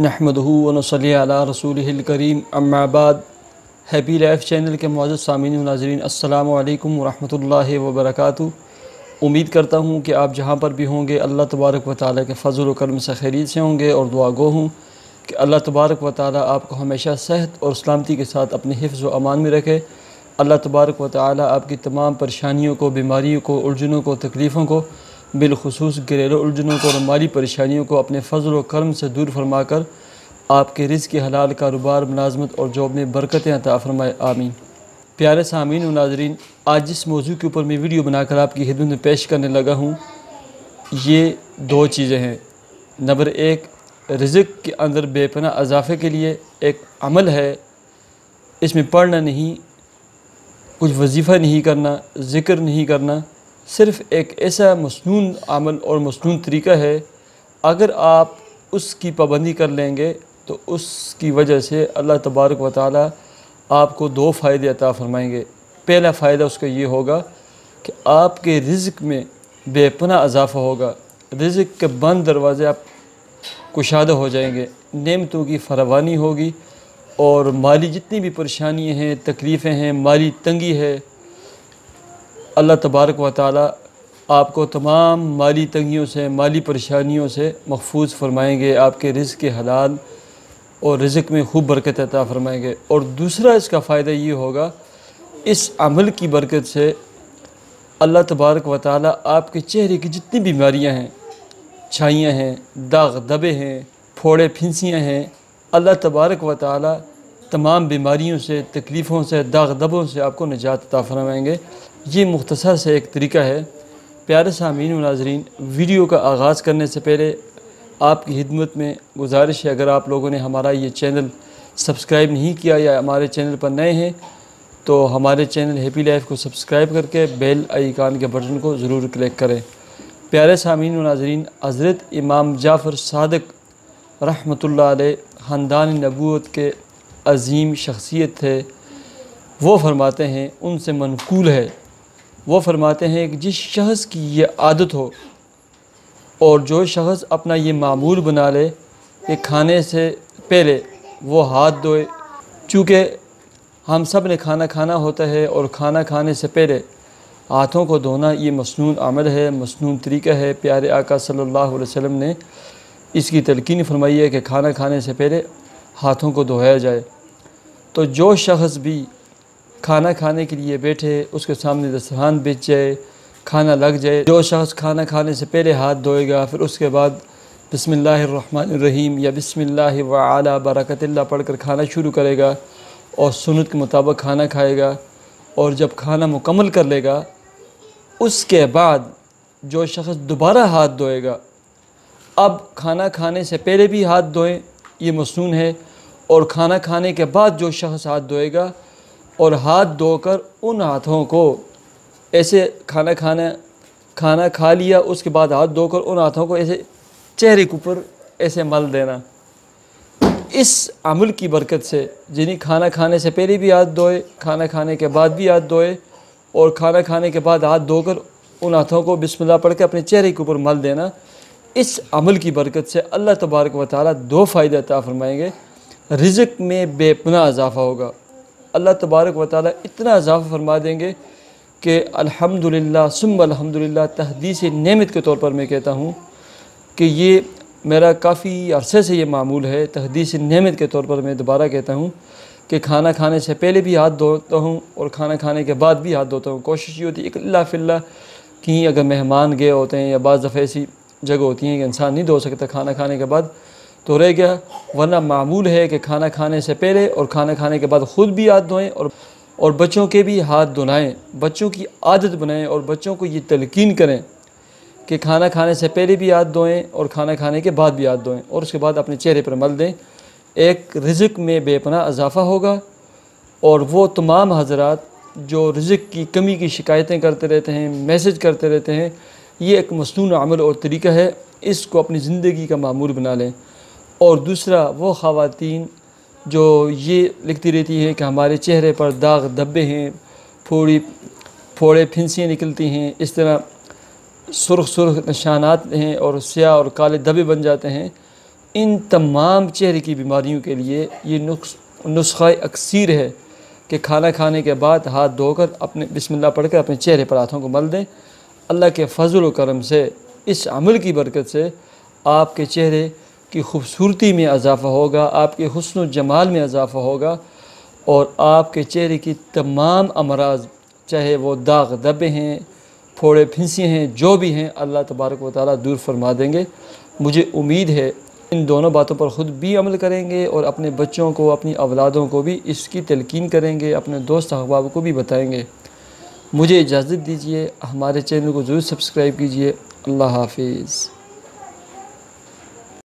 नहमदहू व नसल्ली अला रसूलिहिल करीम अम्मा बाद। हैप्पी लाइफ चैनल के मुअज़्ज़ज़ सामीन व नाज़रीन, अस्सलामु अलैकुम व रहमतुल्लाहि व बरकातुहू। उम्मीद करता हूँ कि आप जहाँ पर भी होंगे अल्लाह तबारक व तआला के फ़ज़ल व करम से खैरियत से होंगे, और दुआ गो हूँ कि अल्लाह तबारक व तआला आपको हमेशा सेहत और सलामती के साथ अपने हिफ्ज़ व अमान में रखे। अल्लाह तबारक व तआला आपकी तमाम परेशानियों को, बीमारियों को, उलझनों को, तकलीफ़ों को, बिलखुसूस घरेलू उलझनों को और माली परेशानियों को अपने फ़ज़ल व करम से दूर फरमा कर आपके रिज़्क़ हलाल, कारोबार, मुलाज़मत और जॉब में बरकतें अता फरमाए, आमीन। प्यारे सामीन व नाज़रीन, आज जिस मौजू के ऊपर मैं वीडियो बनाकर आपकी खिदमत में पेश करने लगा हूँ, ये दो चीज़ें हैं। नंबर एक, रिज़्क़ के अंदर बेपनाह इजाफ़े के लिए एक अमल है। इसमें पढ़ना नहीं, कुछ वजीफ़ा नहीं करना, ज़िक्र नहीं करना, सिर्फ़ एक ऐसा मसनून अमल और मसनून तरीका है। अगर आप उसकी पाबंदी कर लेंगे तो उसकी वजह से अल्लाह तबारक व तआला आपको दो फ़ायदे अता फ़रमाएंगे। पहला फ़ायदा उसका ये होगा कि आपके रिज़्क़ में बेपनाह इजाफ़ा होगा, रिज़्क़ के बंद दरवाज़े आप कुशादा हो जाएंगे, नेमतों की फरावानी होगी, और माली जितनी भी परेशानियाँ हैं, तकलीफ़ें हैं, माली तंगी है, अल्लाह तबारक व तआला आपको तमाम माली तंगियों से, माली परेशानियों से महफूज फरमाएंगे। आपके रिज़्क़ के हलाल और रिज़्क़ में खूब बरकत अता फरमाएंगे। और दूसरा इसका फ़ायदा ये होगा, इस अमल की बरकत से अल्लाह तबारक व तआला आपके चेहरे की जितनी बीमारियां हैं, छाइयाँ हैं, दाग धब्बे हैं, फोड़े फिंसियाँ हैं, अल्लाह तबारक व तआला तमाम बीमारियों से, तकलीफ़ों से, दाग धब्बों से आपको निजात अता फरमाएंगे। ये मुख्तसर से एक तरीका है। प्यारे सामीन व नाज़रीन, वीडियो का आगाज़ करने से पहले आपकी खिदमत में गुजारिश है, अगर आप लोगों ने हमारा ये चैनल सब्सक्राइब नहीं किया या हमारे चैनल पर नए हैं तो हमारे चैनल हैप्पी लाइफ को सब्सक्राइब करके बेल आइकान के बटन को ज़रूर क्लिक करें। प्यारे सामीन व नाज़रीन, हज़रत इमाम जाफ़र सादिक़ रहमतुल्लाह अलैह ख़ानदान नबूवत के अज़ीम शख्सियत थे। वो फरमाते हैं, उनसे मनक़ूल है, वो फरमाते हैं कि जिस शख़्स की ये आदत हो और जो शख़्स अपना ये मामूल बना ले कि खाने से पहले वो हाथ धोए, चूँकि हम सब ने खाना खाना होता है और खाना खाने से पहले हाथों को धोना ये मसनून अमल है, मसनून तरीका है। प्यारे आका सल्लल्लाहु अलैहि वसल्लम ने इसकी तलकीन फरमाई है कि खाना खाने से पहले हाथों को धोया जाए। तो जो शख़्स भी खाना खाने के लिए बैठे, उसके सामने दस्तरखान बिछ जाए, खाना लग जाए, जो शख़्स खाना खाने से पहले हाथ धोएगा, फिर उसके बाद बिस्मिल्लाहिर्रहमानिर्रहीम या बिस्मिल्लाहि व अला बरकतिल्लाह पढ़कर खाना शुरू करेगा और सुन्नत के मुताबिक खाना खाएगा, और जब खाना मुकम्मल कर लेगा उसके बाद जो शख़्स दोबारा हाथ धोएगा, अब खाना खाने से पहले भी हाथ धोएं ये मसनून है, और खाना खाने के बाद जो शख़्स हाथ धोएगा और हाथ धोकर उन हाथों को ऐसे खाना खा लिया, उसके बाद हाथ धोकर उन हाथों को ऐसे चेहरे के ऊपर ऐसे मल देना। इस अमल की बरकत से जिन्हें खाना खाने से पहले भी हाथ धोए, खाना खाने के बाद भी हाथ धोए, और खाना खाने के बाद हाथ धोकर उन हाथों को बिस्मिल्लाह पढ़ के अपने चेहरे के ऊपर मल देना, इस अमल की बरकत से अल्लाह तबारक व तआला दो फ़ायदे अता फरमाएंगे। रिज़्क़ में बेपनाह इजाफ़ा होगा, अल्लाह तबारक व तआला इतना इजाफ़ा फरमा देंगे कि अल्हम्दुलिल्लाह सुम्मा अल्हम्दुलिल्लाह। तहदीस नेमत के तौर पर मैं कहता हूँ कि ये मेरा काफ़ी अरसे से ये मामूल है। तहदीस नेमत के तौर पर मैं दोबारा कहता हूँ कि खाना खाने से पहले भी हाथ धोता हूँ और खाना खाने के बाद भी हाथ धोता हूँ। कोशिश ये होती है इल्ला फिल्ला कहीं अगर मेहमान गए होते हैं या बाज़ दफ़े ऐसी जगह होती हैं कि इंसान नहीं धो सकता खाना खाने के बाद, तो रह गया, वरना मामूल है कि खाना खाने से पहले और खाना खाने के बाद ख़ुद भी हाथ धोएं और बच्चों के भी हाथ धुलाएँ, बच्चों की आदत बनाएं और बच्चों को ये तलकीन करें कि खाना खाने से पहले भी हाथ धोएं और खाना खाने के बाद भी हाथ धोएं, और उसके बाद अपने चेहरे पर मल दें। एक रिज़्क़ में बेपनाह इजाफ़ा होगा, और वो तमाम हज़रात जो रिज़्क़ की कमी की शिकायतें करते रहते हैं, मैसेज करते रहते हैं, ये एक मसनून अमल और तरीका है, इसको अपनी ज़िंदगी का मामूल बना लें। और दूसरा, वो ख़वातीन जो ये लिखती रहती हैं कि हमारे चेहरे पर दाग धब्बे हैं, फोड़े फिंसियाँ निकलती हैं, इस तरह सुर्ख निशानात हैं और स्याह और काले धब्बे बन जाते हैं, ان تمام چہرے کی بیماریوں کے لیے یہ نسخہ اکسیر ہے کہ کھانا کھانے کے بعد ہاتھ دھو کر اپنے بسم اللہ پڑھ کر اپنے چہرے پر ہاتھوں کو مل دیں۔ اللہ کے فضل و کرم سے، اس عمل کی برکت سے آپ کے چہرے کی خوبصورتی میں اضافہ ہوگا، آپ کے حسن و جمال میں اضافہ ہوگا، اور آپ کے چہرے کی تمام امراض، چاہے وہ داغ دھبے ہیں، پھوڑے پھنسی ہیں، جو بھی ہیں، اللہ تبارک و تعالیٰ دور فرما دیں گے۔ مجھے امید ہے ان دونوں باتوں پر خود بھی عمل کریں گے اور اپنے بچوں کو، اپنی اولادوں کو بھی اس کی تلقین کریں گے، اپنے دوست احباب کو بھی بتائیں گے۔ مجھے اجازت دیجیے، ہمارے چینل کو ضرور سبسکرائب کیجیے۔ اللہ حافظ۔